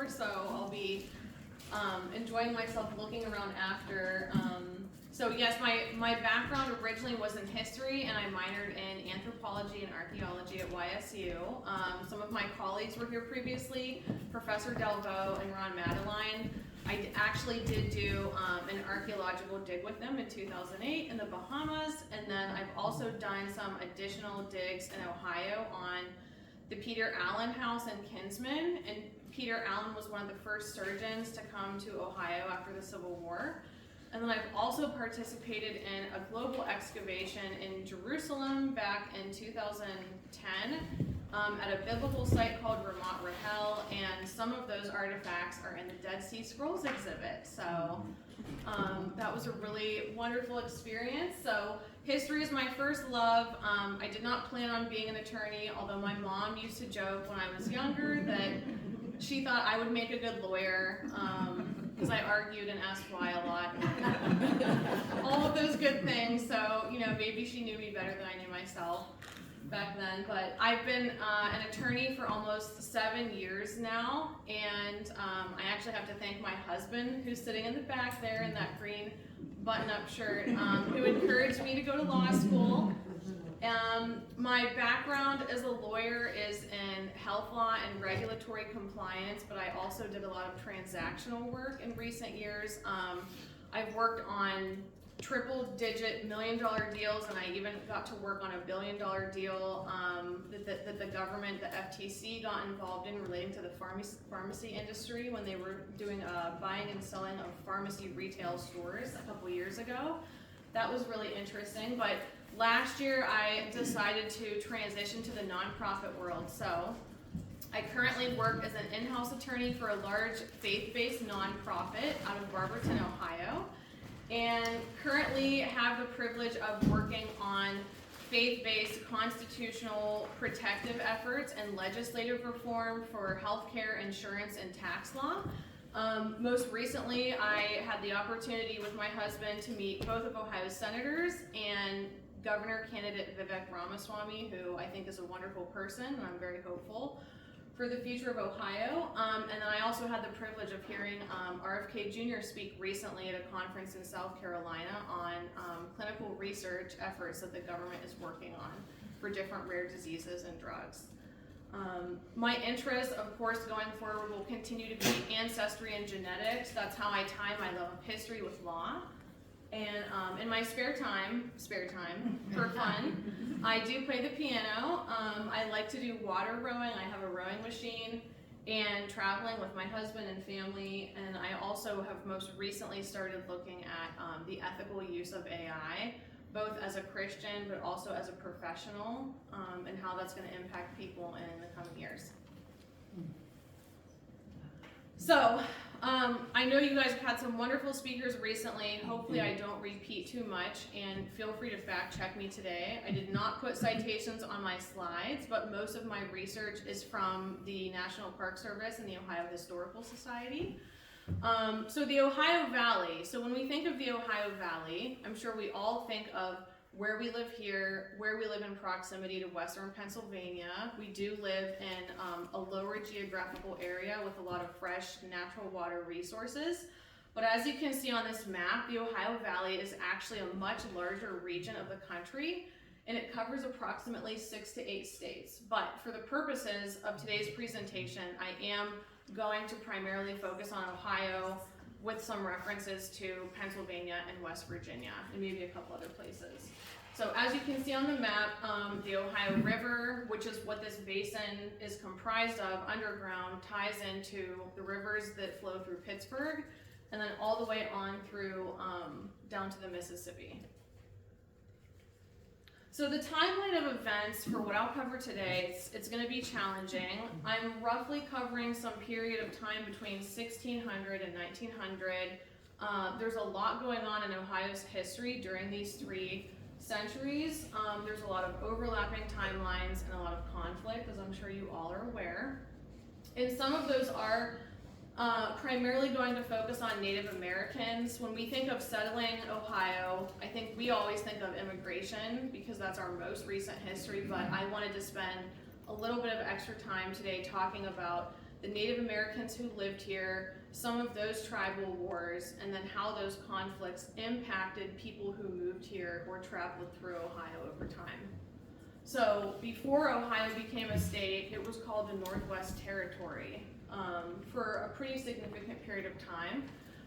Nespor, so I'll be enjoying myself looking around after. So yes, my background originally was in history, and I minored in anthropology and archaeology at YSU. Some of my colleagues were here previously, Professor Delvaux and Ron Madeline. I actually did do an archaeological dig with them in 2008 in the Bahamas, and then I've also done some additional digs in Ohio on the Peter Allen House in Kinsman, and Peter Allen was one of the first surgeons to come to Ohio after the Civil War. And then I've also participated in a global excavation in Jerusalem back in 2010 at a biblical site called Ramat Rahel, and some of those artifacts are in the Dead Sea Scrolls exhibit. So that was a really wonderful experience. So history is my first love. I did not plan on being an attorney, although my mom used to joke when I was younger that she thought I would make a good lawyer. Because I argued and asked why a lot. All of those good things. So, maybe she knew me better than I knew myself back then. But I've been an attorney for almost 7 years now. And I actually have to thank my husband, who's sitting in the back there in that green button-up shirt, who encouraged me to go to law school. My background as a lawyer is in health law and regulatory compliance, but I also did a lot of transactional work in recent years. I've worked on triple-digit million-dollar deals, and I even got to work on a billion-dollar deal that the government, the FTC, got involved in relating to the pharmacy industry when they were doing buying and selling of pharmacy retail stores a couple years ago. That was really interesting, but last year I decided to transition to the nonprofit world. So I currently work as an in-house attorney for a large faith-based nonprofit out of Barberton, Ohio, and currently have the privilege of working on faith-based constitutional protective efforts and legislative reform for healthcare, insurance, and tax law. Most recently, I had the opportunity with my husband to meet both of Ohio's senators and Governor candidate Vivek Ramaswamy, who I think is a wonderful person, and I'm very hopeful for the future of Ohio. And then I also had the privilege of hearing RFK Jr. speak recently at a conference in South Carolina on clinical research efforts that the government is working on for different rare diseases and drugs. My interests, of course, going forward will continue to be ancestry and genetics. That's how I tie my love of history with law. And in my spare time, for fun, I do play the piano. I like to do water rowing. I have a rowing machine, and traveling with my husband and family. And I also have most recently started looking at the ethical use of AI, both as a Christian but also as a professional, and how that's going to impact people in the coming years. So, I know you guys have had some wonderful speakers recently. Hopefully I don't repeat too much, and feel free to fact check me today. I did not put citations on my slides, but most of my research is from the National Park Service and the Ohio Historical Society. So the Ohio Valley. So when we think of the Ohio Valley, I'm sure we all think of where we live here, where we live in proximity to Western Pennsylvania. We do live in a lower geographical area with a lot of fresh natural water resources. But as you can see on this map, the Ohio Valley is actually a much larger region of the country, and it covers approximately 6 to 8 states. But for the purposes of today's presentation, I am going to primarily focus on Ohio with some references to Pennsylvania and West Virginia, and maybe a couple other places. So as you can see on the map, the Ohio River, which is what this basin is comprised of underground, ties into the rivers that flow through Pittsburgh, and then all the way on through down to the Mississippi. So the timeline of events for what I'll cover today, it's going to be challenging. I'm roughly covering some period of time between 1600 and 1900. There's a lot going on in Ohio's history during these 3 centuries. There's a lot of overlapping timelines and a lot of conflict, as I'm sure you all are aware. And some of those are primarily going to focus on Native Americans. When we think of settling Ohio, I think we always think of immigration because that's our most recent history, but I wanted to spend a little bit of extra time today talking about the Native Americans who lived here, some of those tribal wars, and then how those conflicts impacted people who moved here or traveled through Ohio over time. So before Ohio became a state, it was called the Northwest Territory for a pretty significant period of time.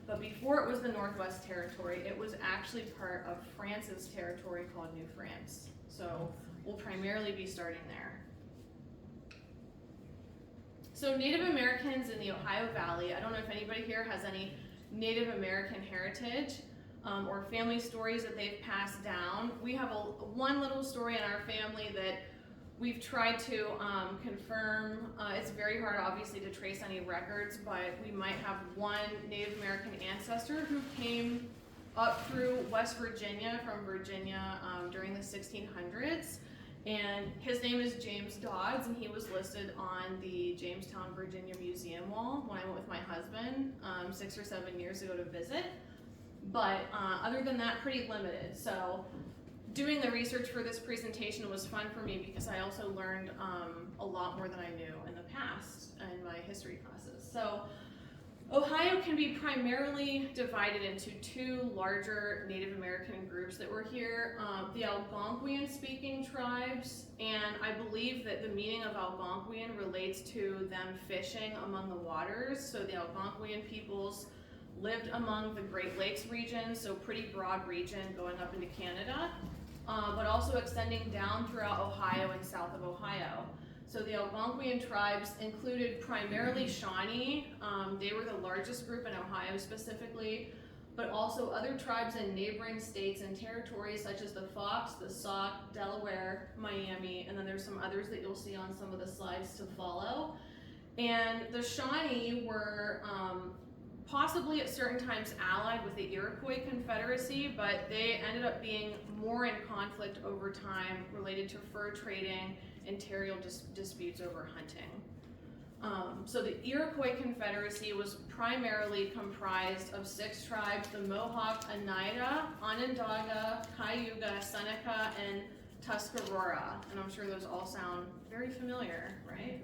But before it was the Northwest Territory, it was actually part of France's territory called New France. So we'll primarily be starting there. So Native Americans in the Ohio Valley, I don't know if anybody here has any Native American heritage or family stories that they've passed down. We have one little story in our family that we've tried to confirm. It's very hard, obviously, to trace any records, but we might have one Native American ancestor who came up through West Virginia from Virginia during the 1600s. And his name is James Dodds, and he was listed on the Jamestown, Virginia Museum wall when I went with my husband 6 or 7 years ago to visit. But other than that, pretty limited. So doing the research for this presentation was fun for me because I also learned a lot more than I knew in the past in my history classes. So Ohio can be primarily divided into two larger Native American groups that were here, the Algonquian-speaking tribes, and I believe that the meaning of Algonquian relates to them fishing among the waters. So the Algonquian peoples lived among the Great Lakes region, so pretty broad region going up into Canada, but also extending down throughout Ohio and south of Ohio. So the Algonquian tribes included primarily Shawnee. They were the largest group in Ohio specifically, but also other tribes in neighboring states and territories such as the Fox, the Sauk, Delaware, Miami, and then there's some others that you'll see on some of the slides to follow. And the Shawnee were possibly at certain times allied with the Iroquois Confederacy, but they ended up being more in conflict over time related to fur trading and territorial disputes over hunting. So the Iroquois Confederacy was primarily comprised of 6 tribes: the Mohawk, Oneida, Onondaga, Cayuga, Seneca, and Tuscarora. And I'm sure those all sound very familiar, right?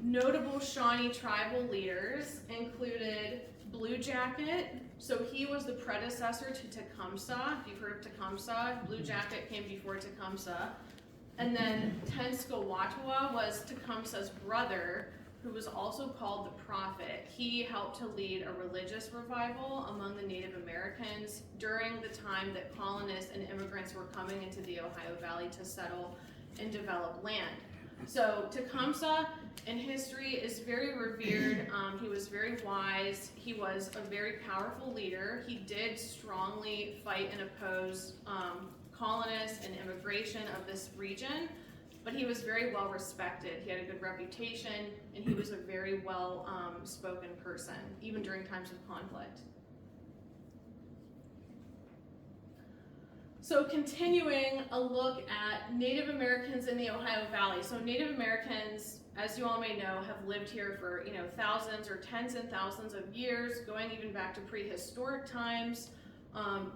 Notable Shawnee tribal leaders included Blue Jacket. So he was the predecessor to Tecumseh. If you've heard of Tecumseh, Blue Jacket came before Tecumseh. And then Tenskwatawa was Tecumseh's brother, who was also called the Prophet. He helped to lead a religious revival among the Native Americans during the time that colonists and immigrants were coming into the Ohio Valley to settle and develop land. So Tecumseh in history is very revered. He was very wise. He was a very powerful leader. He did strongly fight and oppose colonists and immigration of this region, but he was very well respected. He had a good reputation, and he was a very well spoken person, even during times of conflict. So continuing a look at Native Americans in the Ohio Valley. So Native Americans, as you all may know, have lived here for thousands or tens and thousands of years, going even back to prehistoric times.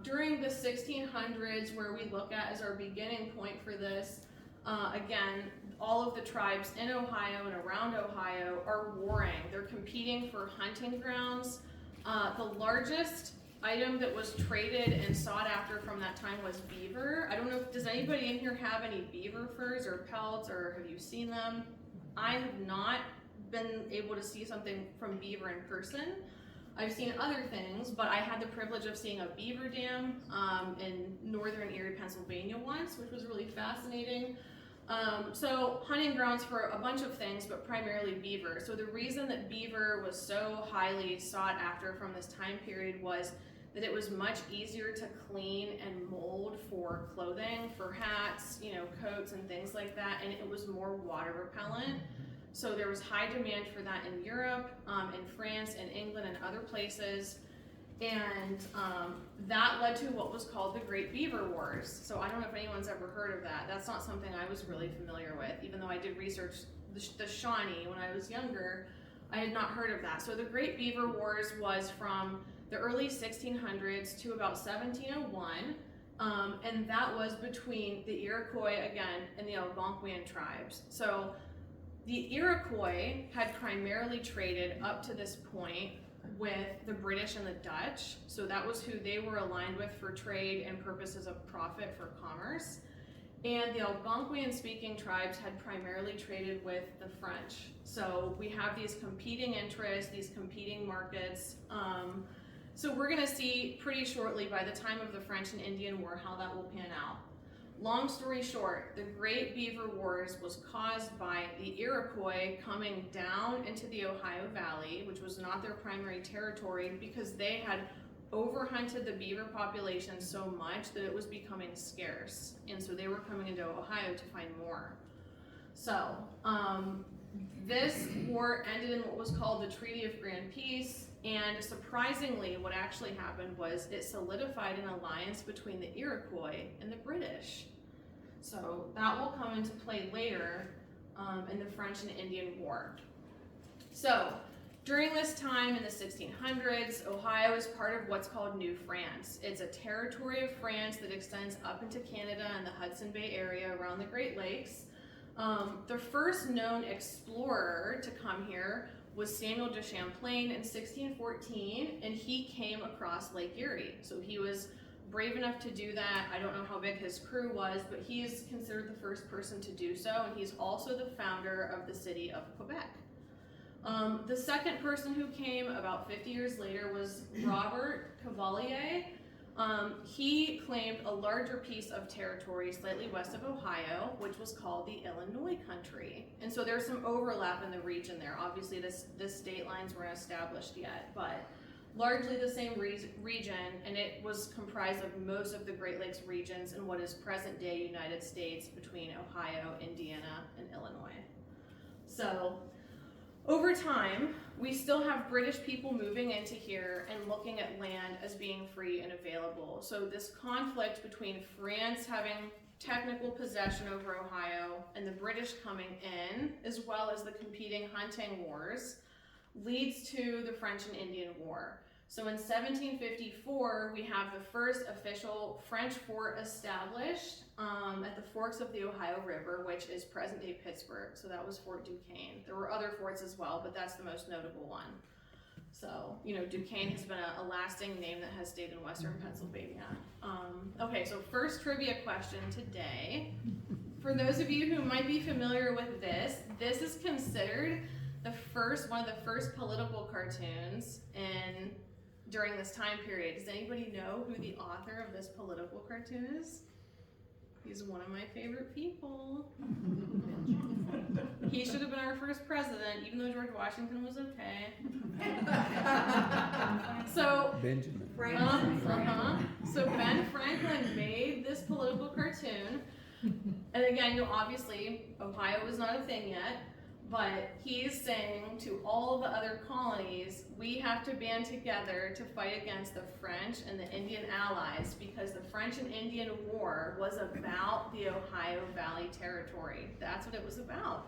During the 1600s, where we look at as our beginning point for this, again, all of the tribes in Ohio and around Ohio are warring. They're competing for hunting grounds. The largest item that was traded and sought after from that time was beaver. I don't know, does anybody in here have any beaver furs or pelts, or have you seen them? I have not been able to see something from beaver in person. I've seen other things, but I had the privilege of seeing a beaver dam in northern Erie, Pennsylvania once, which was really fascinating. So hunting grounds for a bunch of things, but primarily beaver. So the reason that beaver was so highly sought after from this time period was that it was much easier to clean and mold for clothing, for hats, coats and things like that, and it was more water repellent. So there was high demand for that in Europe, in France, and England, and other places. And that led to what was called the Great Beaver Wars. So I don't know if anyone's ever heard of that. That's not something I was really familiar with, even though I did research the Shawnee when I was younger. I had not heard of that. So the Great Beaver Wars was from the early 1600s to about 1701. And that was between the Iroquois, again, and the Algonquian tribes. So The Iroquois had primarily traded up to this point with the British and the Dutch, so that was who they were aligned with for trade and purposes of profit for commerce. And the Algonquian-speaking tribes had primarily traded with the French. So we have these competing interests, these competing markets. So we're gonna see pretty shortly by the time of the French and Indian War how that will pan out. Long story short, the Great Beaver Wars was caused by the Iroquois coming down into the Ohio Valley, which was not their primary territory, because they had overhunted the beaver population so much that it was becoming scarce. And so they were coming into Ohio to find more. So this war ended in what was called the Treaty of Grand Peace. And surprisingly, what actually happened was it solidified an alliance between the Iroquois and the British. So that will come into play later in the French and Indian War. So during this time in the 1600s, Ohio is part of what's called New France. It's a territory of France that extends up into Canada and the Hudson Bay area around the Great Lakes. The first known explorer to come here was Samuel de Champlain in 1614, and he came across Lake Erie. So he was brave enough to do that. I don't know how big his crew was, but he is considered the first person to do so, and he's also the founder of the city of Quebec. The second person who came about 50 years later was Robert Cavalier. He claimed a larger piece of territory slightly west of Ohio, which was called the Illinois country. And so there's some overlap in the region there. Obviously, the state lines weren't established yet, but largely the same region, and it was comprised of most of the Great Lakes regions in what is present-day United States between Ohio, Indiana, and Illinois. So over time, we still have British people moving into here and looking at land as being free and available. So this conflict between France having technical possession over Ohio and the British coming in, as well as the competing hunting wars, leads to the French and Indian War. So in 1754, we have the first official French fort established at the forks of the Ohio River, which is present-day Pittsburgh. So that was Fort Duquesne. There were other forts as well, but that's the most notable one. So, you know, Duquesne has been a lasting name that has stayed in Western Pennsylvania. Okay, so first trivia question today. For those of you who might be familiar with this is considered one of the first political cartoons during this time period. Does anybody know who the author of this political cartoon is? He's one of my favorite people. He should have been our first president, even though George Washington was okay. So Benjamin. So Ben Franklin made this political cartoon. And again, you know, obviously, Ohio was not a thing yet. But he's saying to all the other colonies, we have to band together to fight against the French and the Indian allies, because the French and Indian War was about the Ohio Valley territory. That's what it was about.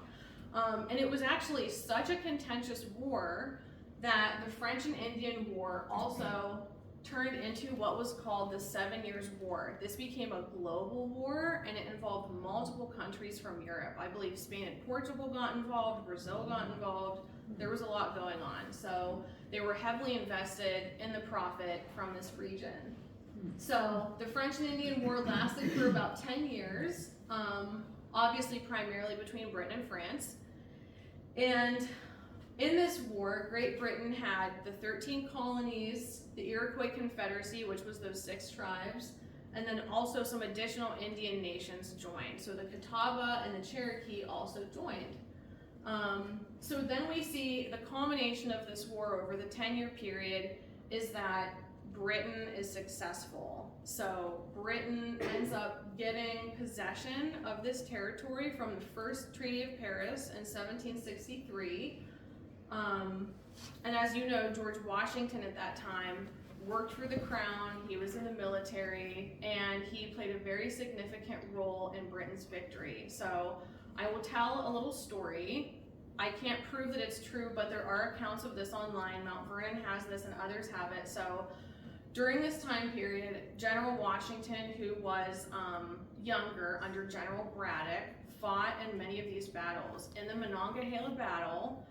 And it was actually such a contentious war that the French and Indian War also turned into what was called the 7 Years' War. This became a global war, and it involved multiple countries from Europe. I believe Spain and Portugal got involved, Brazil got involved. There was a lot going on. So they were heavily invested in the profit from this region. So the French and Indian War lasted for about 10 years, obviously primarily between Britain and France. And in this war, Great Britain had the 13 colonies, the Iroquois Confederacy, which was those 6 tribes, and then also some additional Indian nations joined. So the Catawba and the Cherokee also joined. So then we see the culmination of this war over the 10-year period is that Britain is successful. So Britain ends up getting possession of this territory from the first Treaty of Paris in 1763. And as you know, George Washington at that time worked for the crown, he was in the military, and he played a very significant role in Britain's victory. So I will tell a little story. I can't prove that it's true, but there are accounts of this online. Mount Vernon has this and others have it. So during this time period, General Washington, who was younger under General Braddock, fought in many of these battles. In the Monongahela battle,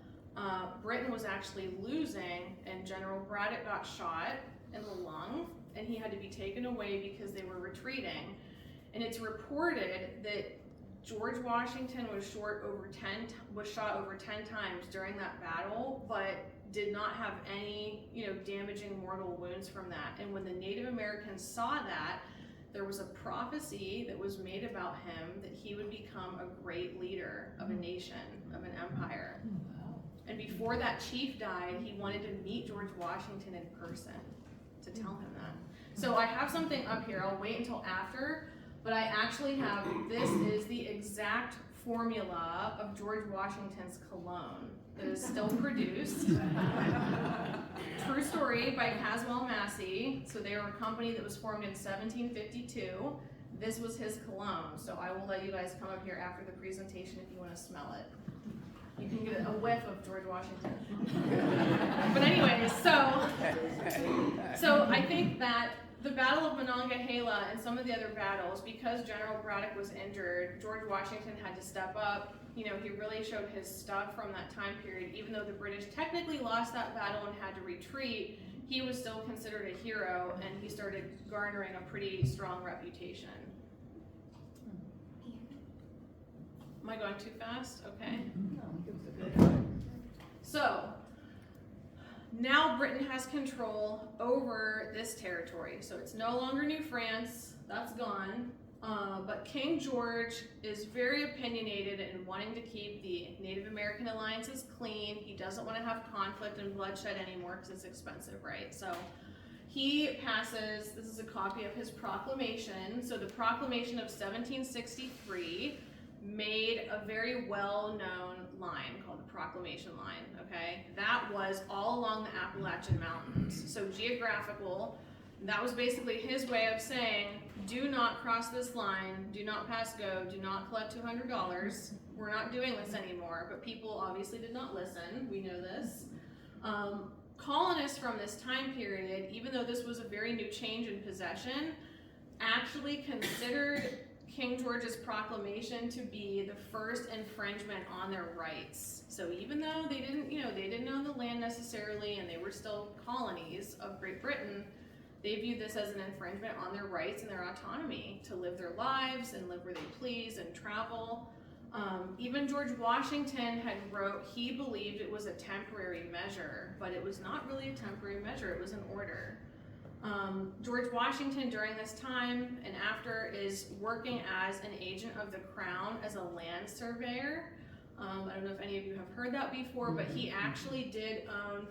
Britain was actually losing, and General Braddock got shot in the lung, and he had to be taken away because they were retreating. And it's reported that George Washington was shot over 10 times during that battle, but did not have any, damaging mortal wounds from that. And when the Native Americans saw that, there was a prophecy that was made about him that he would become a great leader of a nation, of an empire. And before that chief died, he wanted to meet George Washington in person to tell him that. So I have something up here. I'll wait until after, but I actually have, this is the exact formula of George Washington's cologne that is still produced. True story by Caswell Massey. So they were a company that was formed in 1752. This was his cologne. So I will let you guys come up here after the presentation if you want to smell it. You can get a whiff of George Washington. But anyways, so I think that the Battle of Monongahela and some of the other battles, because General Braddock was injured, George Washington had to step up. He really showed his stuff from that time period. Even though the British technically lost that battle and had to retreat, he was still considered a hero, and he started garnering a pretty strong reputation. Am I going too fast? Okay. So, now Britain has control over this territory. So it's no longer New France, that's gone. But King George is very opinionated in wanting to keep the Native American alliances clean. He doesn't want to have conflict and bloodshed anymore because it's expensive, right? So he passes, this is a copy of his proclamation. So the proclamation of 1763 made a very well-known line called the Proclamation Line, okay? That was all along the Appalachian Mountains. So geographical, that was basically his way of saying, do not cross this line, do not pass go, do not collect $200. We're not doing this anymore, but people obviously did not listen, we know this. Colonists from this time period, even though this was a very new change in possession, actually considered King George's proclamation to be the first infringement on their rights. So even though they didn't own the land necessarily, and they were still colonies of Great Britain, they viewed this as an infringement on their rights and their autonomy to live their lives and live where they please and travel. Even George Washington had wrote, he believed it was a temporary measure, but it was not really a temporary measure, it was an order. George Washington during this time and after is working as an agent of the Crown as a land surveyor. I don't know if any of you have heard that before, but he actually did own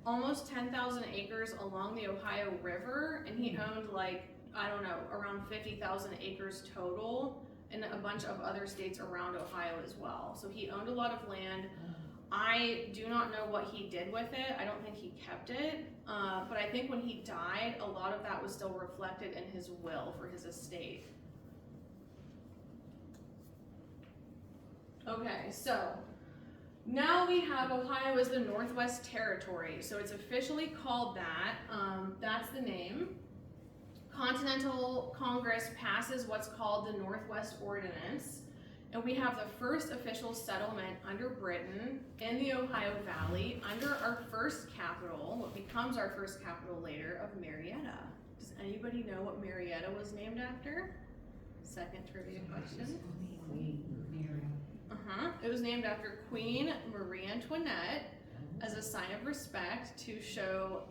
almost 10,000 acres along the Ohio River, and he owned around 50,000 acres total in a bunch of other states around Ohio as well. So he owned a lot of land. I do not know what he did with it. I don't think he kept it, but I think when he died, a lot of that was still reflected in his will for his estate. Okay, so now we have Ohio as the Northwest Territory. So it's officially called that. That's the name. Continental Congress passes what's called the Northwest Ordinance. And we have the first official settlement under Britain in the Ohio Valley under our first capital, what becomes our first capital later, of Marietta. Does anybody know what Marietta was named after? Second trivia question. It was named after Queen Marie Antoinette as a sign of respect to show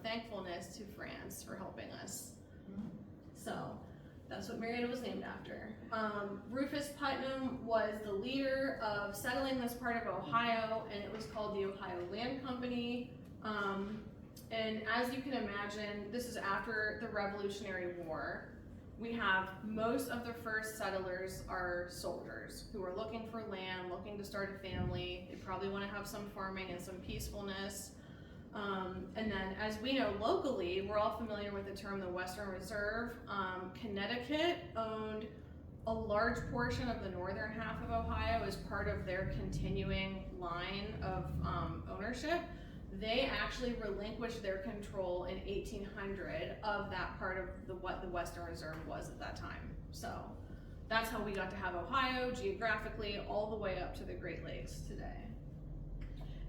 thankfulness to France for helping us. So that's what Marietta was named after. Rufus Putnam was the leader of settling this part of Ohio, and it was called the Ohio Land Company. And as you can imagine, this is after the Revolutionary War. We have most of the first settlers are soldiers who are looking for land, looking to start a family. They probably want to have some farming and some peacefulness. And then, as we know locally, we're all familiar with the term the Western Reserve. Connecticut owned a large portion of the northern half of Ohio as part of their continuing line of ownership. They actually relinquished their control in 1800 of that part of what the Western Reserve was at that time. So that's how we got to have Ohio geographically all the way up to the Great Lakes today.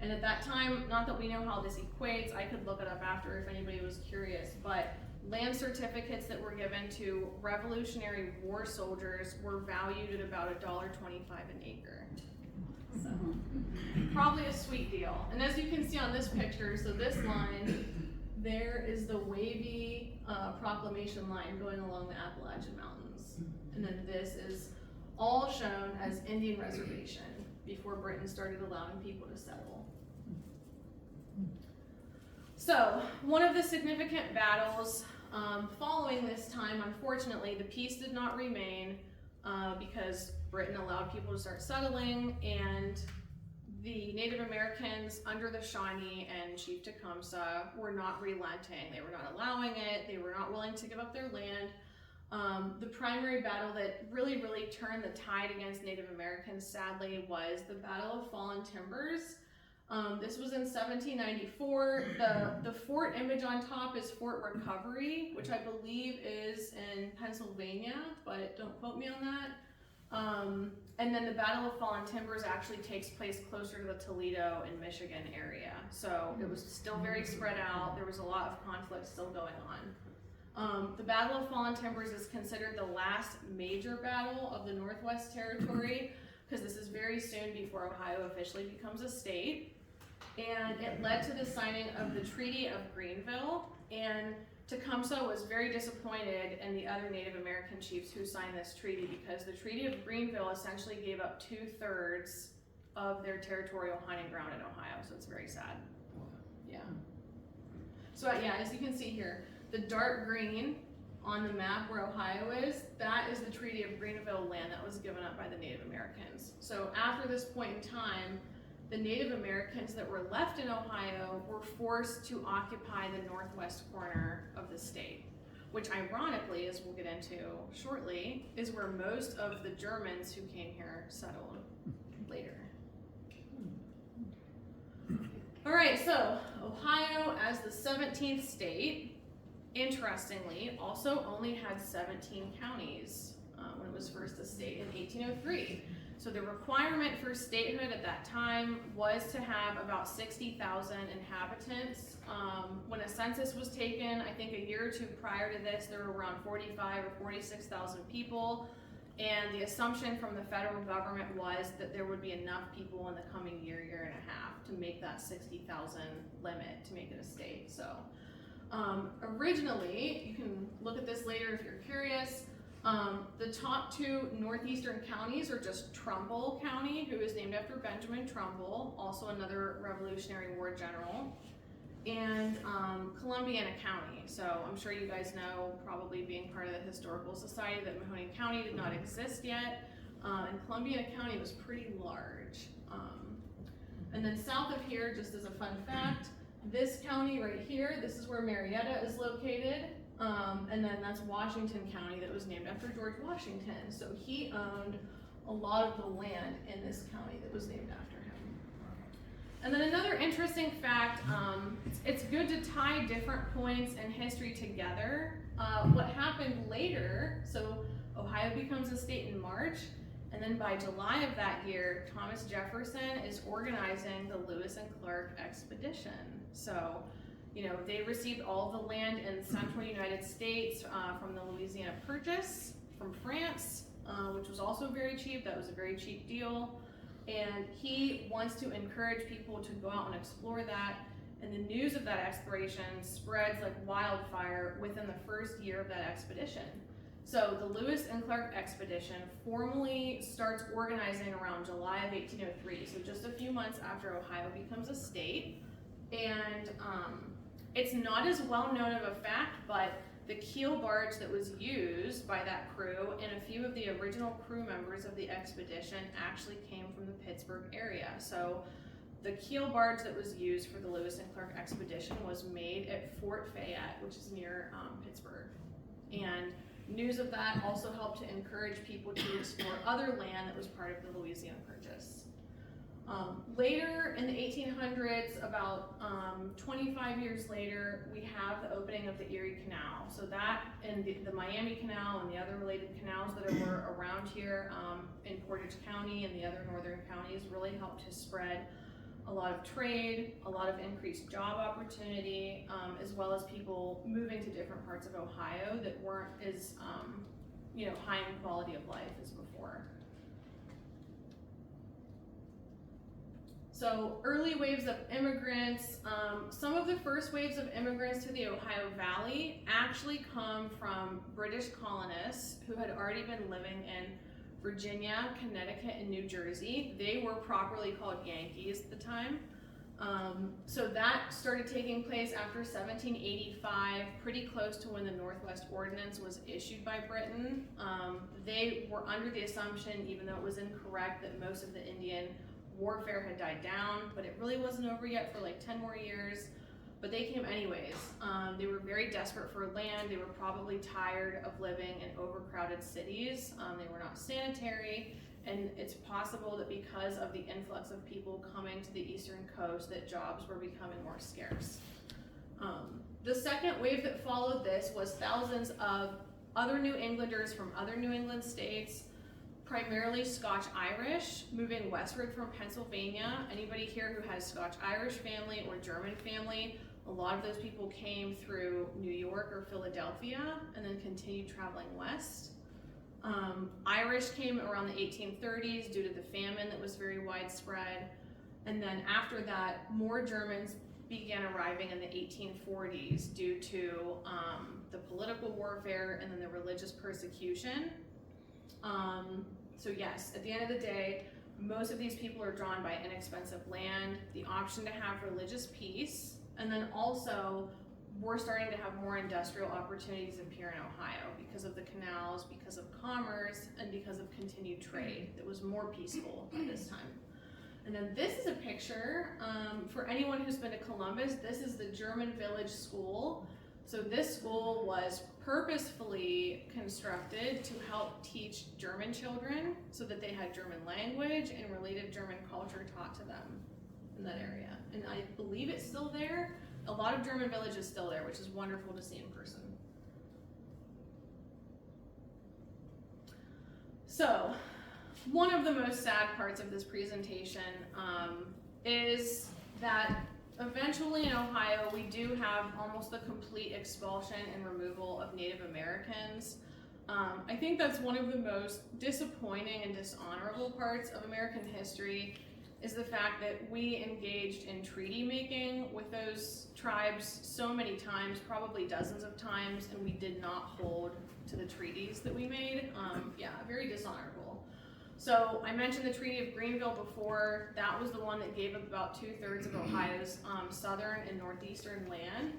And at that time, not that we know how this equates, I could look it up after if anybody was curious, but land certificates that were given to Revolutionary War soldiers were valued at about $1.25 an acre. So, probably a sweet deal. And as you can see on this picture, so this line, there is the wavy proclamation line going along the Appalachian Mountains. And then this is all shown as Indian reservation before Britain started allowing people to settle. So, one of the significant battles following this time, unfortunately, the peace did not remain because Britain allowed people to start settling, and the Native Americans under the Shawnee and Chief Tecumseh were not relenting. They were not allowing it. They were not willing to give up their land. The primary battle that really turned the tide against Native Americans, sadly, was the Battle of Fallen Timbers. This was in 1794. The fort image on top is Fort Recovery, which I believe is in Pennsylvania, but don't quote me on that. And then the Battle of Fallen Timbers actually takes place closer to the Toledo in Michigan area. So it was still very spread out. There was a lot of conflict still going on. The Battle of Fallen Timbers is considered the last major battle of the Northwest Territory because this is very soon before Ohio officially becomes a state. And it led to the signing of the Treaty of Greenville, and Tecumseh was very disappointed in the other Native American chiefs who signed this treaty because the Treaty of Greenville essentially gave up 2/3 of their territorial hunting ground in Ohio, so it's very sad. Yeah. So yeah, as you can see here, the dark green on the map where Ohio is, that is the Treaty of Greenville land that was given up by the Native Americans. So after this point in time, the Native Americans that were left in Ohio were forced to occupy the northwest corner of the state, which ironically, as we'll get into shortly, is where most of the Germans who came here settled later. All right, so Ohio as the 17th state, interestingly, also only had 17 counties when it was first a state in 1803. So the requirement for statehood at that time was to have about 60,000 inhabitants. When a census was taken, I think a year or two prior to this, there were around 45 or 46,000 people. And the assumption from the federal government was that there would be enough people in the coming year and a half to make that 60,000 limit to make it a state. So originally, you can look at this later if you're curious, the top two northeastern counties are just Trumbull County, who is named after Benjamin Trumbull, also another Revolutionary War general, and Columbiana County. So I'm sure you guys know, probably being part of the Historical Society, that Mahoning County did not exist yet, and Columbiana County was pretty large. And then south of here, just as a fun fact, this county right here, this is where Marietta is located. And then that's Washington County, that was named after George Washington. So he owned a lot of the land in this county that was named after him. And then another interesting fact, it's good to tie different points in history together. What happened later, so Ohio becomes a state in March, and then by July of that year, Thomas Jefferson is organizing the Lewis and Clark expedition. So, you know, they received all the land in central United States from the Louisiana Purchase from France, which was also very cheap. That was a very cheap deal. And he wants to encourage people to go out and explore that. And the news of that exploration spreads like wildfire within the first year of that expedition. So the Lewis and Clark expedition formally starts organizing around July of 1803, so just a few months after Ohio becomes a state. And it's not as well known of a fact, but the keel barge that was used by that crew and a few of the original crew members of the expedition actually came from the Pittsburgh area. So the keel barge that was used for the Lewis and Clark expedition was made at Fort Fayette, which is near Pittsburgh. And news of that also helped to encourage people to explore other land that was part of the Louisiana Purchase. Later in the 1800s, about 20 25 years later, we have the opening of the Erie Canal. So that and the Miami Canal and the other related canals that were around here in Portage County and the other northern counties really helped to spread a lot of trade, a lot of increased job opportunity, as well as people moving to different parts of Ohio that weren't as high in quality of life as before. So early waves of immigrants, some of the first waves of immigrants to the Ohio Valley actually come from British colonists who had already been living in Virginia, Connecticut, and New Jersey. They were properly called Yankees at the time. So that started taking place after 1785, pretty close to when the Northwest Ordinance was issued by Britain. They were under the assumption, even though it was incorrect, that most of the Indian warfare had died down, but it really wasn't over yet for like 10 more years. But they came anyways. They were very desperate for land. They were probably tired of living in overcrowded cities. They were not sanitary, and it's possible that because of the influx of people coming to the eastern coast that jobs were becoming more scarce. The second wave that followed this was thousands of other New Englanders from other New England states, primarily Scotch-Irish, moving westward from Pennsylvania. Anybody here who has Scotch-Irish family or German family, a lot of those people came through New York or Philadelphia and then continued traveling west. Irish came around the 1830s due to the famine that was very widespread. And then after that, more Germans began arriving in the 1840s due to the political warfare and then the religious persecution. So yes, at the end of the day, most of these people are drawn by inexpensive land, the option to have religious peace, and then also we're starting to have more industrial opportunities appear in Ohio because of the canals, because of commerce, and because of continued trade that was more peaceful at this time. And then this is a picture, for anyone who's been to Columbus, this is the German Village School. So this school was purposefully constructed to help teach German children so that they had German language and related German culture taught to them in that area. And I believe it's still there. A lot of German Village is still there, which is wonderful to see in person. So, one of the most sad parts of this presentation is that eventually in Ohio, we do have almost the complete expulsion and removal of Native Americans. I think that's one of the most disappointing and dishonorable parts of American history is the fact that we engaged in treaty making with those tribes so many times, probably dozens of times, and we did not hold to the treaties that we made. Yeah, very dishonorable. So I mentioned the Treaty of Greenville before. That was the one that gave up about 2/3 of Ohio's southern and northeastern land.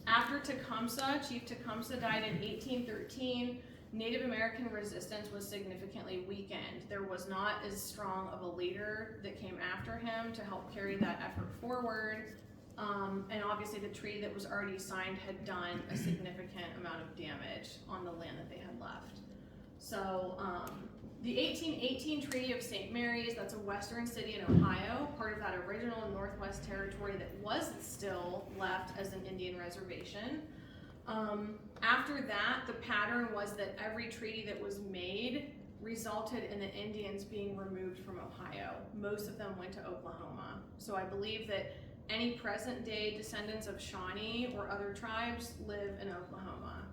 After Tecumseh, Chief Tecumseh died in 1813, Native American resistance was significantly weakened. There was not as strong of a leader that came after him to help carry that effort forward. And obviously the treaty that was already signed had done a significant amount of damage on the land that they had left. So the 1818 Treaty of St. Mary's, that's a western city in Ohio, part of that original Northwest Territory that was still left as an Indian reservation. After that, the pattern was that every treaty that was made resulted in the Indians being removed from Ohio. Most of them went to Oklahoma. So I believe that any present day descendants of Shawnee or other tribes live in Oklahoma.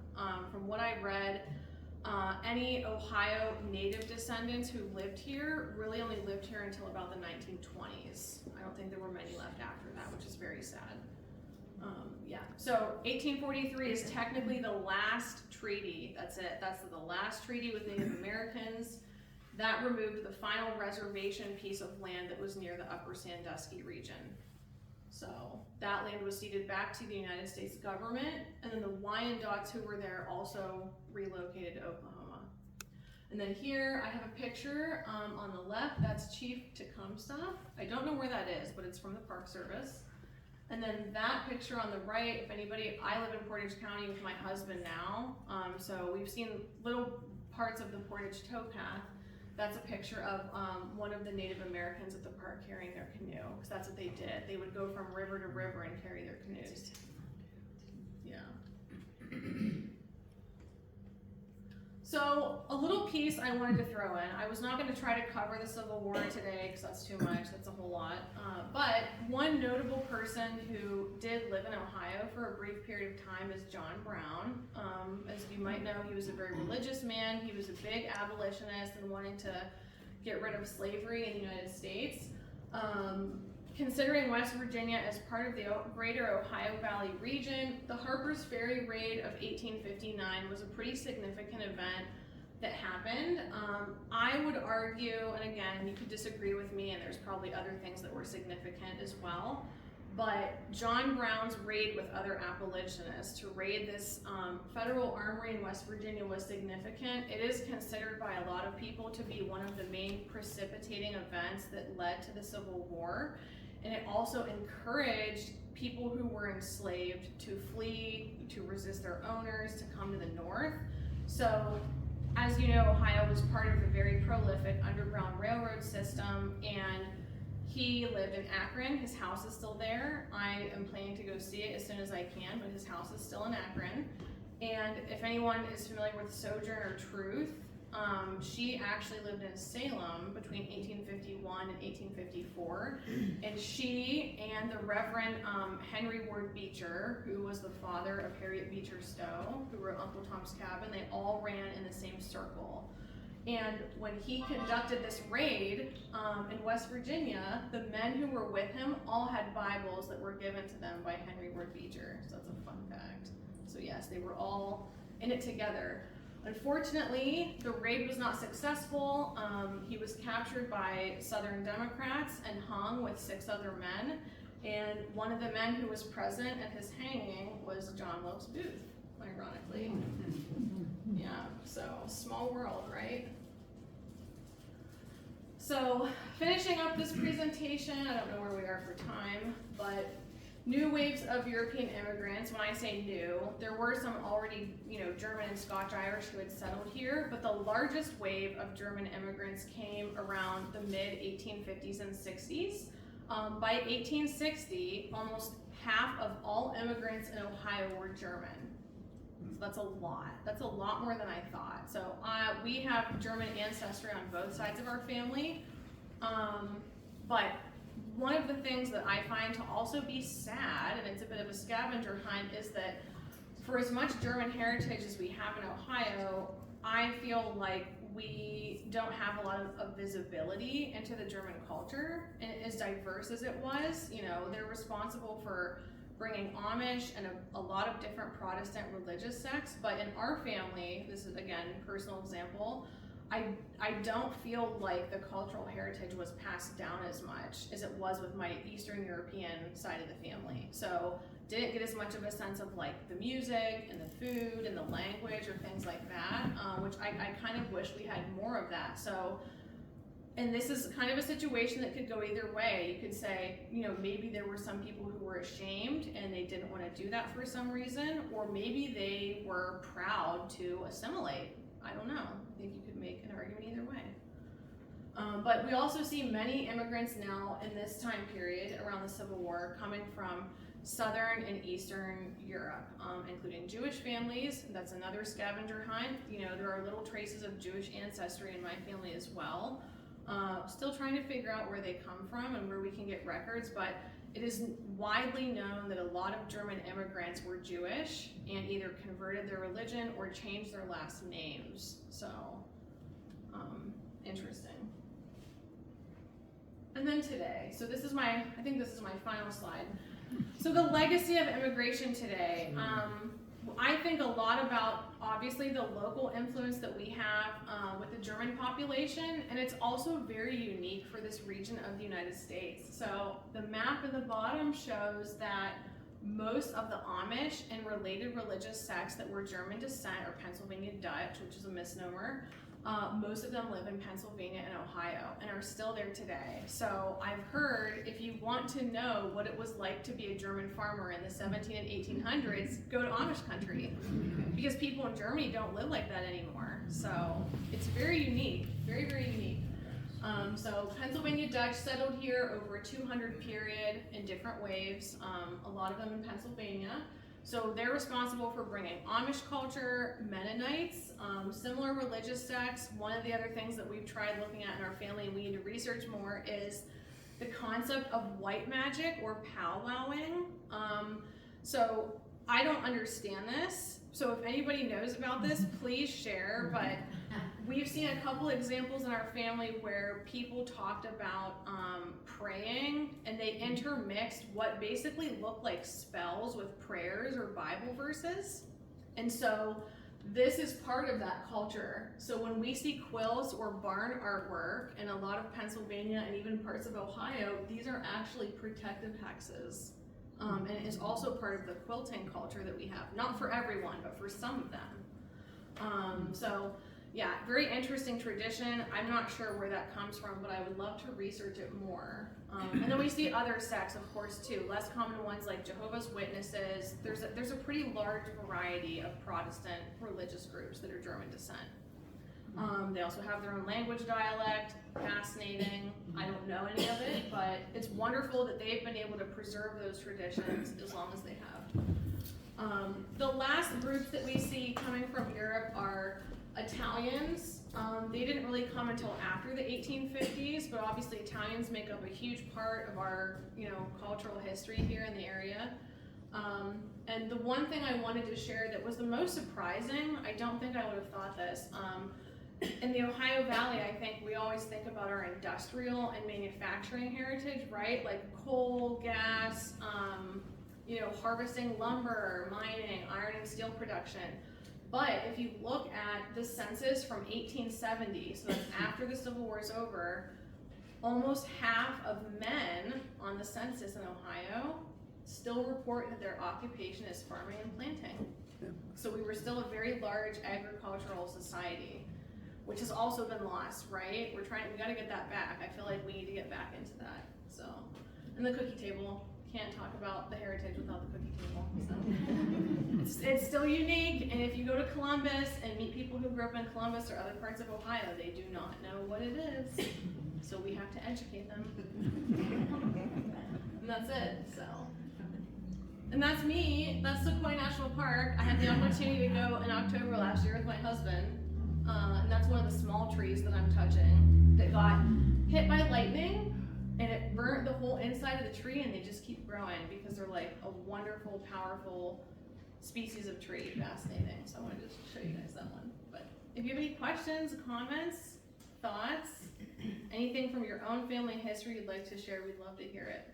From what I read, any Ohio native descendants who lived here really only lived here until about the 1920s. I don't think there were many left after that, which is very sad. Yeah, so 1843 is technically the last treaty. That's it. That's the last treaty with Native Americans. That removed the final reservation piece of land that was near the Upper Sandusky region. So that land was ceded back to the United States government, and then the Wyandots who were there also relocated to Oklahoma. And then here I have a picture on the left, that's Chief Tecumseh. I don't know where that is, but it's from the Park Service. And then that picture on the right, if anybody, I live in Portage County with my husband now, so we've seen little parts of the Portage towpath. That's a picture of one of the Native Americans at the park carrying their canoe, because that's what they did. They would go from river to river and carry their canoes. Yeah. So a little piece I wanted to throw in. I was not going to try to cover the Civil War today because that's too much. That's a whole lot. But one notable person who did live in Ohio for a brief period of time is John Brown. As you might know, he was a very religious man. He was a big abolitionist and wanting to get rid of slavery in the United States. Considering West Virginia as part of the greater Ohio Valley region, the Harper's Ferry Raid of 1859 was a pretty significant event that happened. I would argue, and again, you could disagree with me, and there's probably other things that were significant as well, but John Brown's raid with other abolitionists to raid this federal armory in West Virginia was significant. It is considered by a lot of people to be one of the main precipitating events that led to the Civil War. And it also encouraged people who were enslaved to flee, to resist their owners, to come to the north. So, as you know, Ohio was part of a very prolific Underground Railroad system, and he lived in Akron. His house is still there. I am planning to go see it as soon as I can, but his house is still in Akron. And if anyone is familiar with Sojourner Truth, she actually lived in Salem between 1851 and 1854, and she and the Reverend Henry Ward Beecher, who was the father of Harriet Beecher Stowe, who wrote Uncle Tom's Cabin, they all ran in the same circle. And when he conducted this raid in West Virginia, the men who were with him all had Bibles that were given to them by Henry Ward Beecher. So that's a fun fact. So yes, they were all in it together. Unfortunately, the raid was not successful. He was captured by Southern Democrats and hung with 6 other men. And one of the men who was present at his hanging was John Wilkes Booth, ironically. Yeah, so small world, right? So finishing up this presentation, I don't know where we are for time, but new waves of European immigrants. When I say new, there were some already, German and Scotch-Irish who had settled here, but the largest wave of German immigrants came around the mid-1850s and 60s. By 1860, almost half of all immigrants in Ohio were German. So that's a lot. That's a lot more than I thought. So we have German ancestry on both sides of our family, but one of the things that I find to also be sad, and it's a bit of a scavenger hunt, is that for as much German heritage as we have in Ohio, I feel like we don't have a lot of visibility into the German culture, and as diverse as it was. They're responsible for bringing Amish and a lot of different Protestant religious sects, but in our family, this is again personal example, I don't feel like the cultural heritage was passed down as much as it was with my Eastern European side of the family. So didn't get as much of a sense of like the music and the food and the language or things like that, which I kind of wish we had more of that. So, and this is kind of a situation that could go either way. You could say, maybe there were some people who were ashamed and they didn't want to do that for some reason, or maybe they were proud to assimilate. I don't know. I think you could make an argument either way. But we also see many immigrants now in this time period around the Civil War coming from Southern and Eastern Europe, including Jewish families. That's another scavenger hunt. There are little traces of Jewish ancestry in my family as well. Still trying to figure out where they come from and where we can get records, but it is widely known that a lot of German immigrants were Jewish and either converted their religion or changed their last names. So, interesting. And then today, so I think this is my final slide. So the legacy of immigration today. I think a lot about, obviously, the local influence that we have with the German population, and it's also very unique for this region of the United States. So the map at the bottom shows that most of the Amish and related religious sects that were German descent, or Pennsylvania Dutch, which is a misnomer, Most of them live in Pennsylvania and Ohio and are still there today. So I've heard if you want to know what it was like to be a German farmer in the 17 and 1800s, go to Amish country, because people in Germany don't live like that anymore. So it's very unique, very, very unique. So Pennsylvania Dutch settled here over a 200 period in different waves, a lot of them in Pennsylvania. So they're responsible for bringing Amish culture, Mennonites, similar religious sects. One of the other things that we've tried looking at in our family and we need to research more is the concept of white magic or powwowing. So I don't understand this. So if anybody knows about this, please share. But we've seen a couple examples in our family where people talked about praying, and they intermixed what basically looked like spells with prayers or Bible verses. And so this is part of that culture. So when we see quilts or barn artwork in a lot of Pennsylvania and even parts of Ohio, these are actually protective hexes. And it is also part of the quilting culture that we have. Not for everyone, but for some of them. So yeah, very interesting tradition. I'm not sure where that comes from, but I would love to research it more. And then we see other sects, of course, too. Less common ones like Jehovah's Witnesses. There's a pretty large variety of Protestant religious groups that are German descent. They also have their own language dialect. Fascinating. I don't know any of it, but it's wonderful that they've been able to preserve those traditions as long as they have. The last groups that we see coming from Europe are Italians. They didn't really come until after the 1850s, but obviously Italians make up a huge part of our, cultural history here in the area. And the one thing I wanted to share that was the most surprising, I don't think I would have thought this, in the Ohio Valley, I think we always think about our industrial and manufacturing heritage, right? Like coal, gas, harvesting lumber, mining, iron and steel production. But if you look at the census from 1870, so that's after the Civil War is over, almost half of men on the census in Ohio still report that their occupation is farming and planting. Yeah. So we were still a very large agricultural society, which has also been lost, right? We gotta get that back. I feel like we need to get back into that. So, and the cookie table. Can't talk about the heritage without the cookie table. So it's still unique, and if you go to Columbus and meet people who grew up in Columbus or other parts of Ohio, they do not know what it is. So we have to educate them. And that's it. So, and that's me. That's Sequoia National Park. I had the opportunity to go in October last year with my husband, and that's one of the small trees that I'm touching that got hit by lightning. And it burnt the whole inside of the tree, and they just keep growing because they're like a wonderful, powerful species of tree. Fascinating. So I wanted to show you guys that one. But if you have any questions, comments, thoughts, anything from your own family history you'd like to share, we'd love to hear it.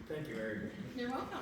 Thank you, Eric. You're welcome.